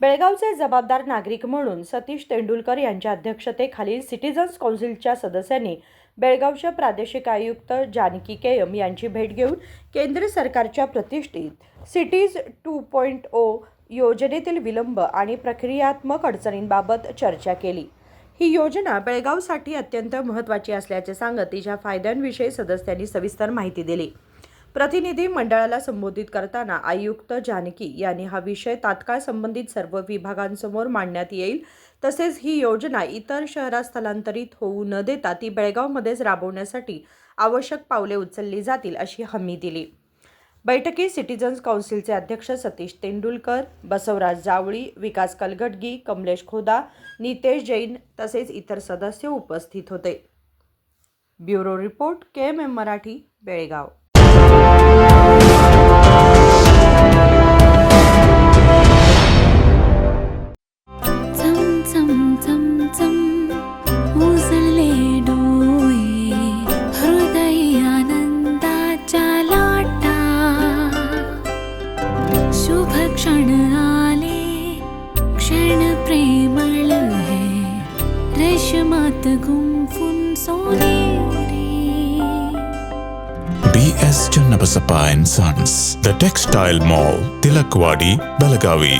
बेळगावचे जबाबदार नागरिक म्हणून सतीश तेंडुलकर यांच्या अध्यक्षतेखालील सिटीजन्स कौन्सिलच्या सदस्यांनी बेळगावचे प्रादेशिक आयुक्त जानकी केयम यांची भेट घेऊन केंद्र सरकारच्या प्रतिष्ठित सिटीज 2.0 योजनेतील विलंब आणि प्रक्रियात्मक अडचणींबाबत चर्चा केली. ही योजना बेळगावसाठी अत्यंत महत्त्वाची असल्याचे सांगत तिच्या फायद्यांविषयी सदस्यांनी सविस्तर माहिती दिली. प्रतिनिधी मंडळाला संबोधित करताना आयुक्त जानकी यांनी हा विषय तात्काळ संबंधित सर्व विभागांसमोर मांडण्यात येईल, तसेच ही योजना इतर शहरात स्थलांतरित होऊ न देता ती बेळगावमध्येच राबवण्यासाठी आवश्यक पावले उचलली जातील अशी हमी दिली. बैठकीत सिटीजन्स कौन्सिलचे अध्यक्ष सतीश तेंडुलकर, बसवराज जावळी, विकास कलगटगी, कमलेश खोदा, नितेश जैन तसेच इतर सदस्य उपस्थित होते. Bureau report KMM Marathi, Belgaum. शुभ क्षण आले, क्षण प्रेमळ है, रेशमात गुंफून सोनेरी. BS Channabasappa and Sons, The Textile Mall, Tilakvadi, Belagavi.